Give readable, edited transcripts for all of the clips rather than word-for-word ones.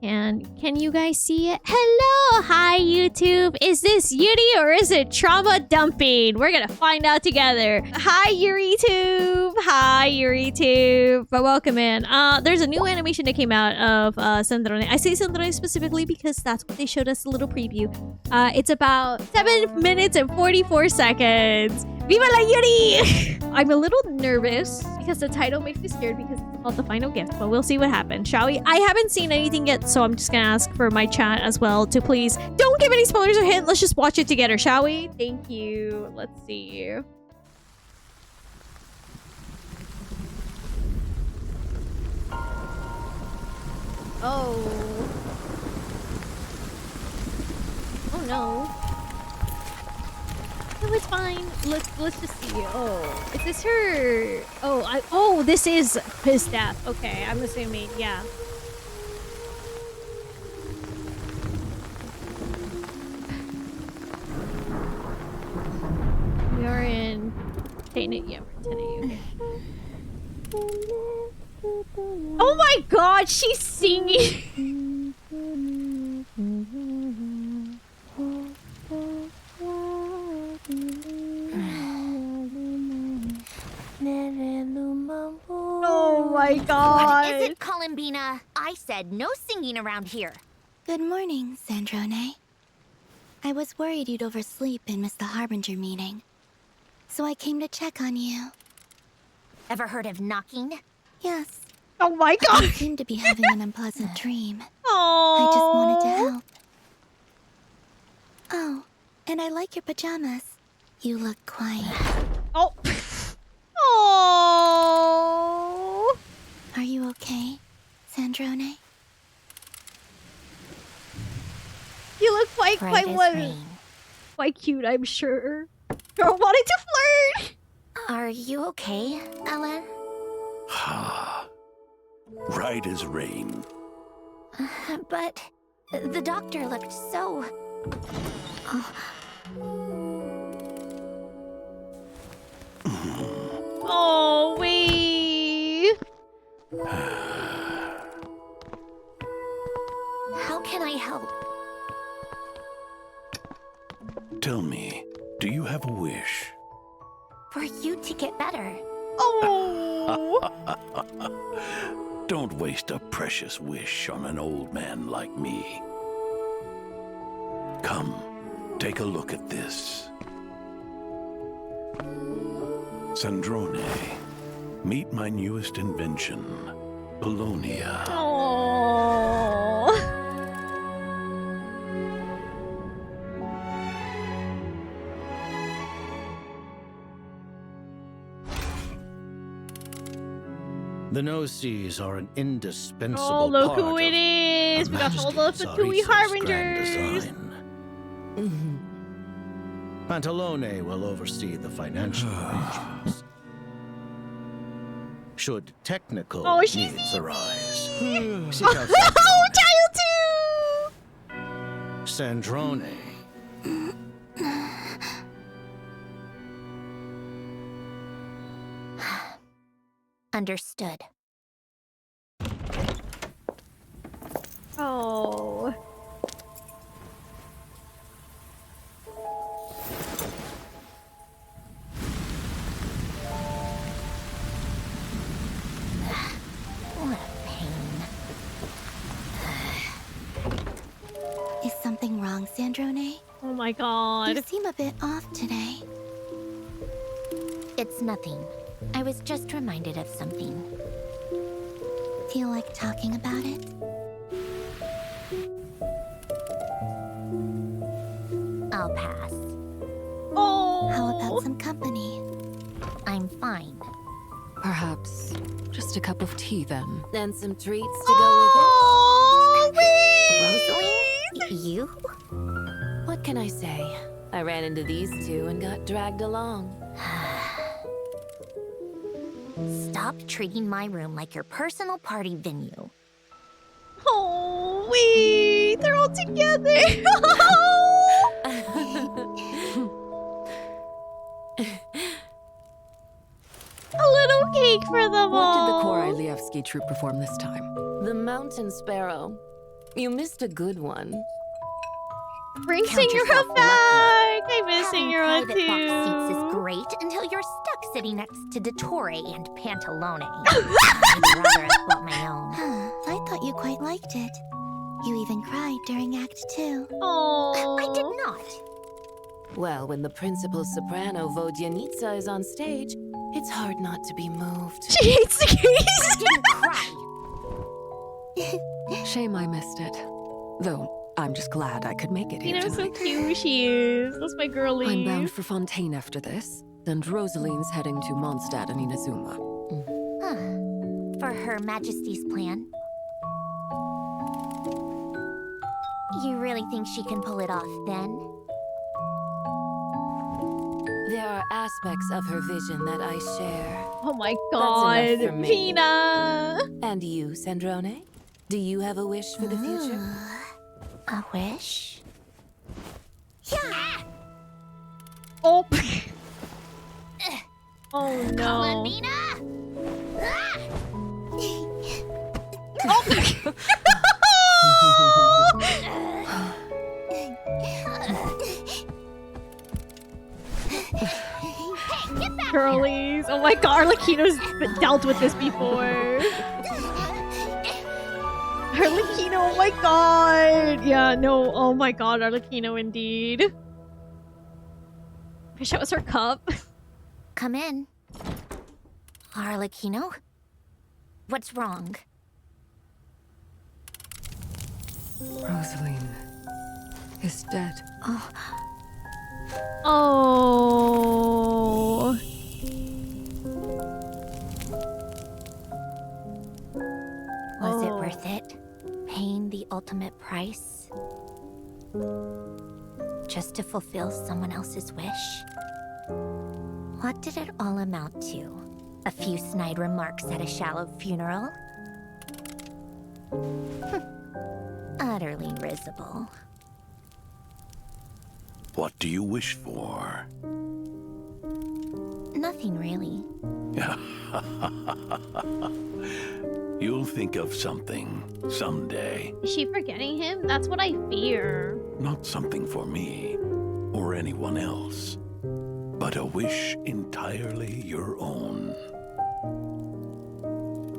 Can you guys see it? Hello! Hi, YouTube! Is this Yuri or is it trauma dumping? We're gonna find out together. Hi, YuriTube! Hi, YuriTube! But welcome in. There's a new animation that came out of Sandrone. I say Sandrone specifically because that's what they showed us a little preview. It's about 7 minutes and 44 seconds. Viva la Yuri! I'm a little nervous because the title makes me scared because it's called The Final Gift, but we'll see what happens, shall we? I haven't seen anything yet, so I'm just gonna ask for my chat as well to please don't give any spoilers or hint. Let's just watch it together, shall we? Thank you. Let's see. Oh. Oh no. No, it's fine. Let's just see. Oh, is this her? Oh, this is his death. Okay, I'm assuming. Yeah. We are in Tenant. Yeah, we're in Tenant. Okay. Oh my God, she's singing. Oh my God. What is it, Columbina? I said no singing around here. Good morning, Sandrone. I was worried you'd oversleep and miss the Harbinger meeting. So I came to check on you. Ever heard of knocking? Yes. Oh my God. You seem to be having an unpleasant dream. Oh. I just wanted to help. Oh, and I like your pajamas. You look quiet. Oh. Oh. Are you okay, Sandrone? You look quite Quite cute, I'm sure. Girl wanted to flirt. Are you okay, Ellen? Right as rain. But the doctor looked so... Oh, wait. How can I help? Tell me, do you have a wish? For you to get better. Oh. Don't waste a precious wish on an old man like me. Come, take a look at this. Sandrone, meet my newest invention, Bologna. Oh. The no-seas are an indispensable Oh, look part who it of is! We got all the Fatui Harbingers! Pantalone will oversee the financial arrangements. Should technical needs arise, seek out Oh, child too! Sandrone. Understood. Oh. What a pain. Is something wrong, Sandrone? Oh my God. You seem a bit off today. It's nothing. I was just reminded of something. Feel like talking about it? I'll pass. Oh. How about some company? I'm fine. Perhaps just a cup of tea then. And some treats to Oh, go wait. Rosalie? You? with it. What can I say? I ran into these two and got dragged along. Stop treating my room like your personal party venue. Oh, wait. They're all together. A little cake for them What did the all. Korilievsky troupe perform this time? The mountain sparrow. You missed a good one. Bring Count Sinnoh yourself back! I miss Having Sinnoh private box seats is too. great until you're stuck sitting next to Dottore and Pantalone. I'd rather have bought my own. I thought you quite liked it. You even cried during Act 2. Oh, I did not. Well, when the principal soprano Vodyanitsa is on stage, it's hard not to be moved. She hates the I case. didn't cry. Shame I missed it. Though, I'm just glad I could make it You here know, so tonight. cute she is. That's my girlie. I'm bound for Fontaine after this, and Rosaline's heading to Mondstadt and Inazuma. For Her Majesty's plan. You really think she can pull it off then? There are aspects of her vision that I share. Oh my enough god, for me. Pina. And you, Sandrone? Do you have a wish for the future? A wish? Yeah! Oh. Oh no. Paulina! Girlies. Oh my god, Arlecchino's dealt with this before. Arlecchino, oh my god. Yeah, no, oh my god, Arlecchino indeed. Wish that was her cup. Come in. Arlecchino? What's wrong? Rosaline is dead. Oh. Was it worth it? Paying the ultimate price? Just to fulfill someone else's wish? What did it all amount to? A few snide remarks at a shallow funeral? Utterly risible. What do you wish for? Nothing really. You'll think of something someday. Is she forgetting him? That's what I fear. Not something for me or anyone else, but a wish entirely your own.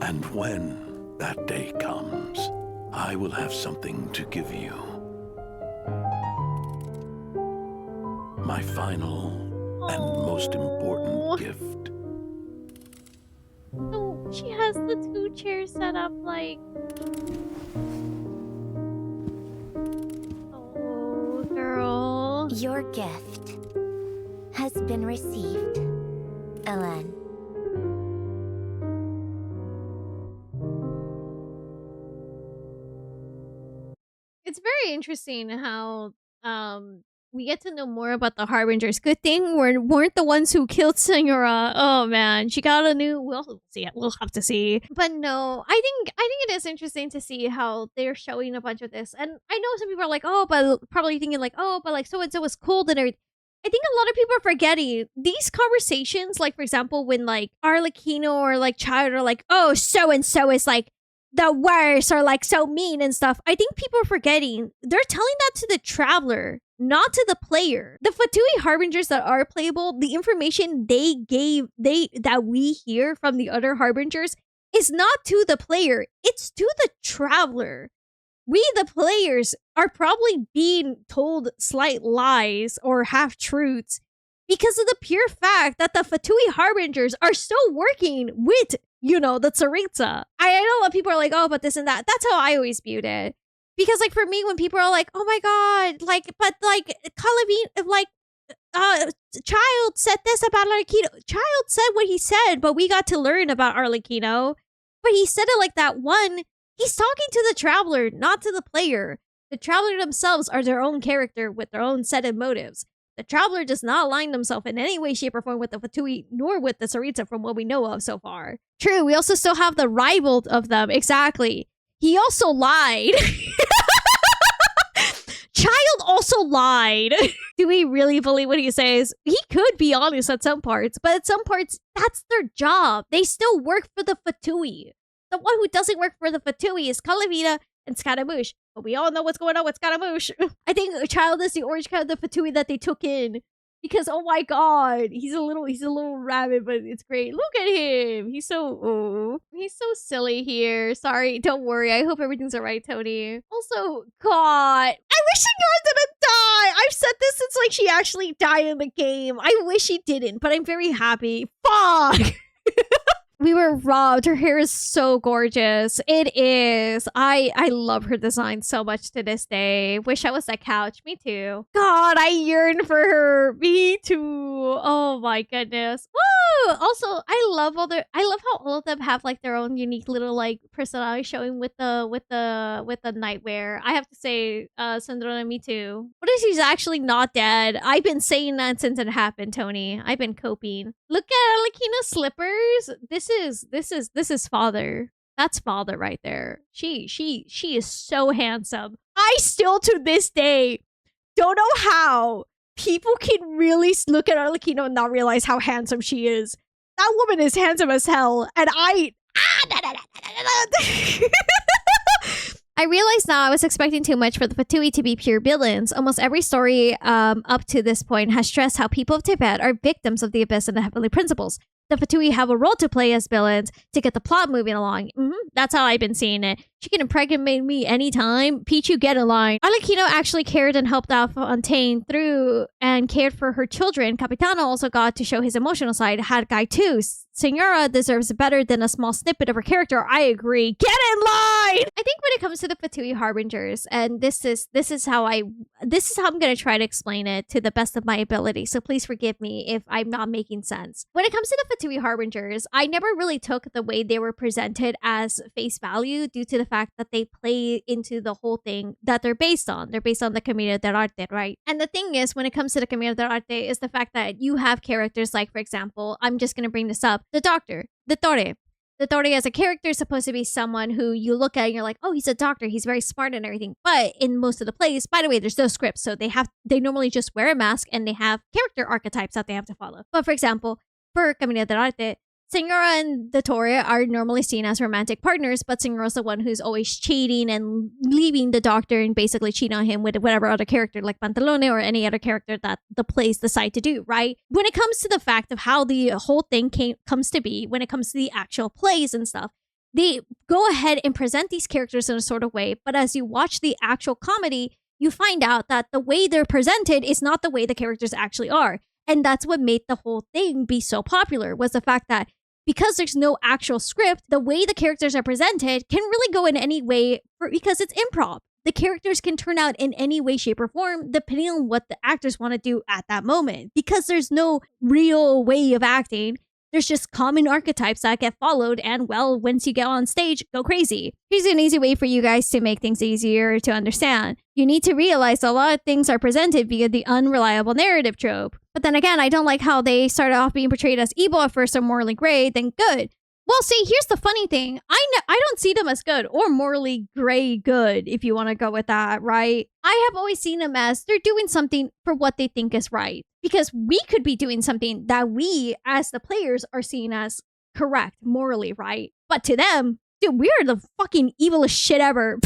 And when that day comes, I will have something to give you. My final and most important gift. Oh, she has the 2 chairs set up like... Oh, girl. Your gift has been received, Ellen. It's very interesting how we get to know more about the Harbingers. Good thing we weren't the ones who killed Senora. Oh man, she got a new. We'll see. We'll have to see. But no, I think it is interesting to see how they're showing a bunch of this. And I know some people are like, oh, but probably thinking like, oh, but like so and so was cold and everything. I think a lot of people are forgetting these conversations. Like for example, when like Arlecchino or like Child are like, oh, so and so is like the worst or like so mean and stuff. I think people are forgetting they're telling that to the traveler, not to the player. The Fatui Harbingers that are playable, the information that we hear from the other Harbingers is not to the player, it's to the traveler. We, the players, are probably being told slight lies or half-truths because of the pure fact that the Fatui Harbingers are still working with, you know, the Tsaritsa. I know a lot of people are like, oh, but this and that. That's how I always viewed it. Because, like, for me, when people are like, oh my god, like, but, like, Calavine, like, Child said this about Arlecchino. Child said what he said, but we got to learn about Arlecchino. But he said it like that. One, he's talking to the traveler, not to the player. The traveler themselves are their own character with their own set of motives. The traveler does not align themselves in any way, shape, or form with the Fatui, nor with the Tsaritsa from what we know of so far. True, we also still have the rival of them. Exactly. He also lied. Child also lied. Do we really believe what he says? He could be honest at some parts, but at some parts, that's their job. They still work for the Fatui. The one who doesn't work for the Fatui is Calavita and Scaramouche. But we all know what's going on with Scaramouche. I think Child is the orange kind of the Fatui that they took in. Because oh my god, he's a little rabbit, but it's great. Look at him. He's so silly here. Sorry, don't worry. I hope everything's alright, Tony. Also, God, I wish Sinnoh didn't die. I've said this since like she actually died in the game. I wish she didn't, but I'm very happy. Fuck. We were robbed. Her hair is so gorgeous. It is. I love her design so much to this day. Wish I was that couch. Me too. God, I yearn for her. Me too. Oh my goodness. Woo! Also, I love how all of them have like their own unique little like personality showing with the nightwear. I have to say, Sandrone, me too. What if she's actually not dead? I've been saying that since it happened, Tony. I've been coping. Look at Arlecchino's slippers. This is father. That's father right there. She is so handsome. I still to this day don't know how people can really look at Arlecchino and not realize how handsome she is. That woman is handsome as hell, and I realize now I was expecting too much for the Fatui to be pure villains. Almost every story up to this point has stressed how people of Tibet are victims of the Abyss and the Heavenly Principles. The Fatui have a role to play as villains to get the plot moving along. That's how I've been seeing it. She can impregnate me anytime. Pichu, get in line. Arlecchino actually cared and helped out Fontaine through and cared for her children. Capitano also got to show his emotional side. Had Guy too. Senora deserves better than a small snippet of her character. I agree. Get in line! I think when it comes to the Fatui Harbingers, and this is how I'm going to try to explain it to the best of my ability, so please forgive me if I'm not making sense. When it comes to the Fatui Harbingers, I never really took the way they were presented as face value due to the fact that they play into the whole thing that they're based on. They're based on the Camino dell'Arte, right? And the thing is, when it comes to the Camino dell'Arte, is the fact that you have characters like, for example, I'm just going to bring this up, the doctor, the Torre. The Torre as a character is supposed to be someone who you look at and you're like, oh, he's a doctor, he's very smart and everything. But in most of the plays, by the way, there's no script, so they normally just wear a mask and they have character archetypes that they have to follow. But for example, for Camino dell'Arte, Senora and the Torre are normally seen as romantic partners, but Senora's the one who's always cheating and leaving the doctor and basically cheating on him with whatever other character like Pantalone or any other character that the plays decide to do, right? When it comes to the fact of how the whole thing comes to be, when it comes to the actual plays and stuff, they go ahead and present these characters in a sort of way, but as you watch the actual comedy, you find out that the way they're presented is not the way the characters actually are. And that's what made the whole thing be so popular, was the fact that because there's no actual script, the way the characters are presented can really go in any way because it's improv. The characters can turn out in any way, shape, or form depending on what the actors want to do at that moment. Because there's no real way of acting, there's just common archetypes that get followed, and well, once you get on stage, go crazy. Here's an easy way for you guys to make things easier to understand. You need to realize a lot of things are presented via the unreliable narrative trope. But then again, I don't like how they started off being portrayed as evil at first or morally gray, then good. Well, see, here's the funny thing. I don't see them as good or morally gray good, if you want to go with that, right? I have always seen them as they're doing something for what they think is right. Because we could be doing something that we, as the players, are seeing as correct, morally right. But to them, dude, we're the fucking evilest shit ever.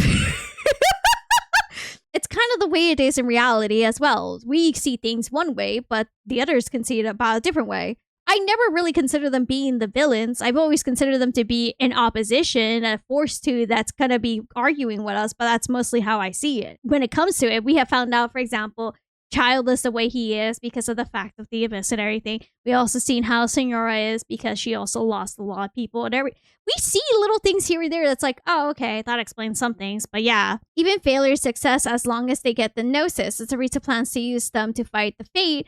It's kind of the way it is in reality as well. We see things one way, but the others can see it about a different way. I never really consider them being the villains. I've always considered them to be an opposition, a force to that's going to be arguing with us, but that's mostly how I see it. When it comes to it, we have found out, for example, Child is the way he is because of the fact of the Abyss and everything. We also seen how Senora is because she also lost a lot of people and we see little things here and there that's like, oh, okay, that explains some things. But yeah, even failure is success as long as they get the Gnosis. Sarita plans to use them to fight the fate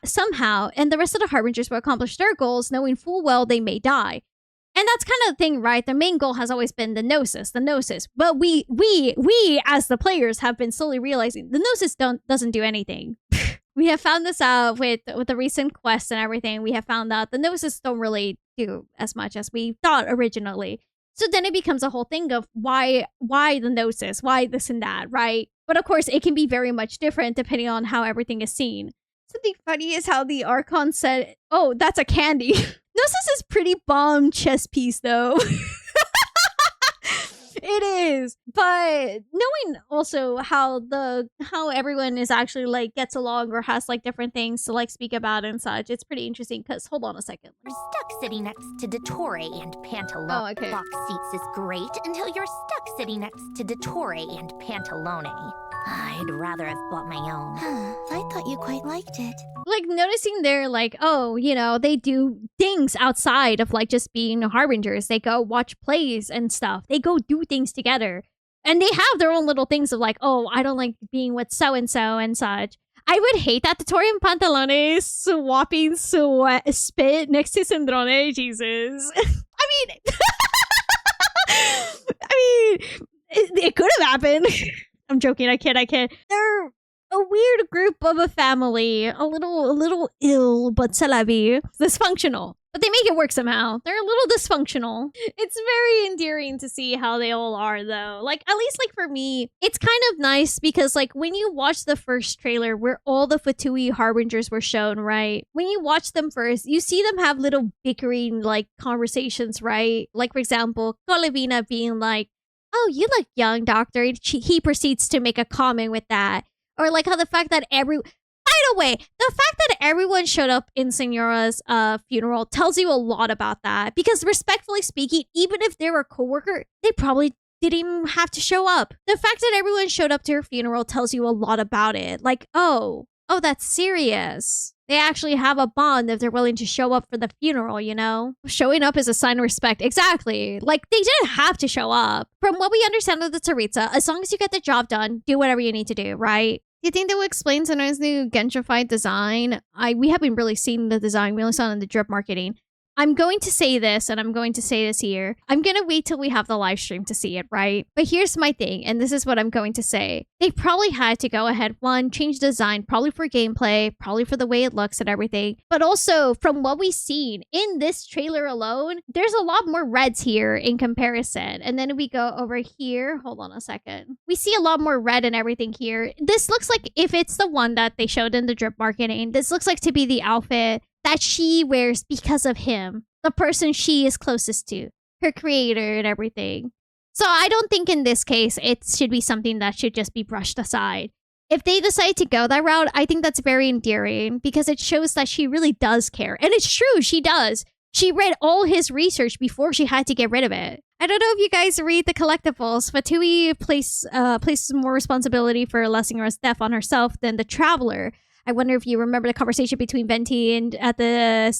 somehow, and the rest of the Harbingers will accomplish their goals knowing full well they may die. And that's kind of the thing, right? Their main goal has always been the Gnosis. But we as the players have been slowly realizing the Gnosis doesn't do anything. We have found this out with the recent quests and everything. We have found out the Gnosis don't really do as much as we thought originally. So then it becomes a whole thing of why the Gnosis, why this and that, right? But of course, it can be very much different depending on how everything is seen. Something funny is how the Archon said, oh, that's a candy. Gnosis is pretty bomb chess piece, though. It It is. But knowing also how everyone is actually like gets along or has like different things to like speak about and such, it's pretty interesting. Because hold on a second. You're stuck sitting next to Dottore and Pantalone. Oh, okay. Box seats is great until you're stuck sitting next to Dottore and Pantalone. I'd rather have bought my own. I thought you quite liked it. Like noticing they're like, oh, you know, they do things outside of like just being harbingers. They go watch plays and stuff. They go do things together. And they have their own little things of like, oh, I don't like being with so-and-so and such. I would hate that Dottore and Pantalone swapping spit next to Sandrone. Jesus. I mean, it could have happened. I'm joking. I kid. They're a weird group of a family. A little ill, but c'est la vie. Dysfunctional. But they make it work somehow. They're a little dysfunctional. It's very endearing to see how they all are, though. Like, at least, like, for me, it's kind of nice because, like, when you watch the first trailer where all the Fatui Harbingers were shown, right? When you watch them first, you see them have little bickering, like, conversations, right? Like, for example, Colivina being like, oh, you look young, doctor. He proceeds to make a comment with that. Or, like, how the fact that By the way, the fact that everyone showed up in Signora's funeral tells you a lot about that. Because respectfully speaking, even if they were a coworker, they probably didn't even have to show up. The fact that everyone showed up to her funeral tells you a lot about it. Like, oh, that's serious. They actually have a bond if they're willing to show up for the funeral, you know? Showing up is a sign of respect. Exactly. Like, they didn't have to show up. From what we understand of the Tsaritsa, as long as you get the job done, do whatever you need to do, right? Do you think that will explain Sinnoh's new Genshified design? We haven't really seen the design. We only saw it in the drip marketing. I'm going to say this, and I'm going to say this here. I'm going to wait till we have the live stream to see it, right? But here's my thing, and this is what I'm going to say. They probably had to go ahead, one, change design, probably for gameplay, probably for the way it looks and everything. But also, from what we've seen in this trailer alone, there's a lot more reds here in comparison. And then we go over here. Hold on a second. We see a lot more red and everything here. This looks like, if it's the one that they showed in the drip marketing, this looks like to be the outfit that she wears because of him, the person she is closest to, her creator and everything. So I don't think in this case it should be something that should just be brushed aside. If they decide to go that route, I think that's very endearing because it shows that she really does care. And it's true, she does. She read all his research before she had to get rid of it. I don't know if you guys read the collectibles. Fatui places more responsibility for Lessinger's death on herself than the Traveler. I wonder if you remember the conversation between Venti and at the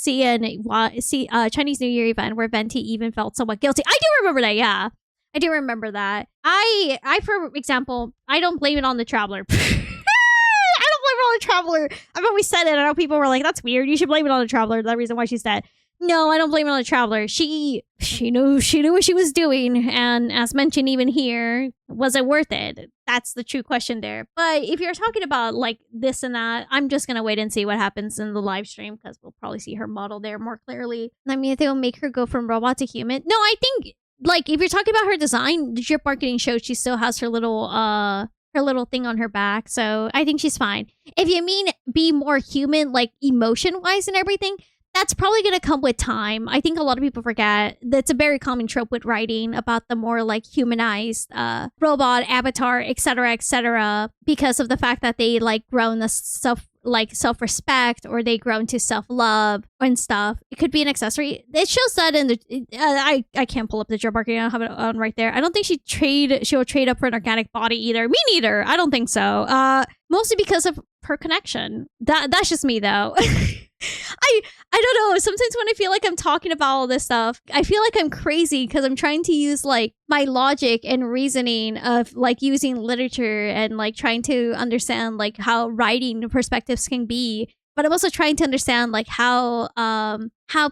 Chinese New Year event where Venti even felt somewhat guilty. I do remember that, yeah. I do remember that. I for example, I don't blame it on the Traveler. I don't blame it on the Traveler. I've always said it. I know people were like, that's weird. You should blame it on the Traveler. The reason why she's dead. No, I don't blame it on the Traveler. She knew what she was doing, and as mentioned even here, was it worth it? That's the true question there. But if you're talking about like this and that, I'm just gonna wait and see what happens in the live stream because we'll probably see her model there more clearly. I mean, if they'll make her go from robot to human. No, I think like if you're talking about her design, the drip marketing shows she still has her little thing on her back, so I think she's fine. If you mean be more human, like emotion wise and everything, that's probably going to come with time. I think a lot of people forget that's a very common trope with writing about the more like humanized robot, avatar, etc., because of the fact that they like grown the self-respect or they grow into self-love and stuff. It could be an accessory. It shows that in the I can't pull up the job marketing. I don't have it on right there. I don't think she'll trade up for an organic body either. Me neither. I don't think so. Mostly because of her connection. That's just me though. I don't know. Sometimes when I feel like I'm talking about all this stuff, I feel like I'm crazy because I'm trying to use like my logic and reasoning of like using literature and like trying to understand like how writing perspectives can be. But I'm also trying to understand like how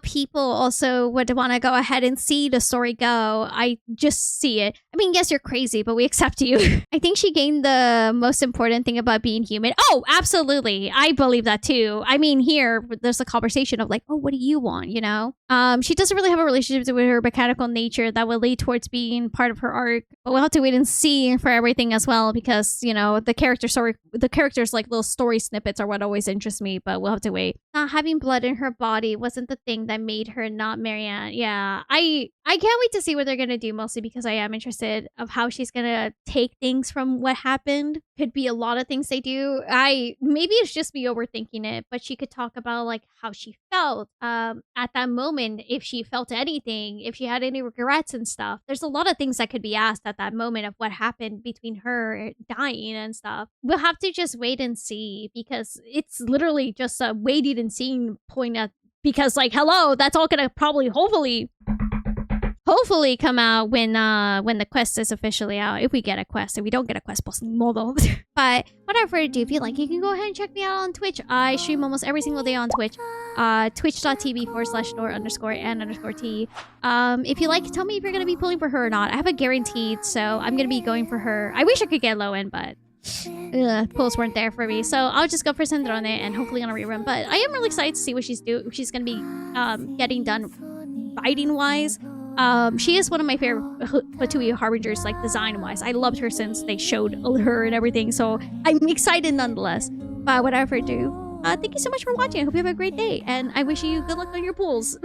people also would want to go ahead and see the story go. I just see it. I mean, yes, you're crazy, but we accept you. I think she gained the most important thing about being human. Oh, absolutely. I believe that too. I mean, here, there's a conversation of like, oh, what do you want, you know? She doesn't really have a relationship with her mechanical nature that will lead towards being part of her arc. But we'll have to wait and see for everything as well because, you know, the character's like little story snippets are what always interests me, but we'll have to wait. Not having blood in her body wasn't the thing that made her not Marianne. Yeah, I can't wait to see what they're gonna do, mostly because I am interested of how she's gonna take things from what happened. Could be a lot of things they do. Maybe it's just me overthinking it, but she could talk about like how she felt at that moment, if she felt anything, if she had any regrets and stuff. There's a lot of things that could be asked at that moment of what happened between her dying and stuff. We'll have to just wait and see, because it's literally just a waiting and seeing point at, because like, hello, that's all gonna probably hopefully come out when the quest is officially out. If we get a quest. If we don't get a quest, pues ni modo. But whatever I do, if you like, you can go ahead and check me out on Twitch. I stream almost every single day on Twitch. Twitch.tv/Nohr_and_T. If you like, tell me if you're gonna be pulling for her or not. I have a guaranteed, so I'm gonna be going for her. I wish I could get low end, but pulls weren't there for me, so I'll just go for Sandrone and hopefully on a rerun. But I am really excited to see what she's gonna be getting done fighting wise. She is one of my favorite Fatui Harbingers, like design wise. I loved her since they showed her and everything, so I'm excited nonetheless. But whatever I do, thank you so much for watching. I hope you have a great day, and I wish you good luck on your pulls.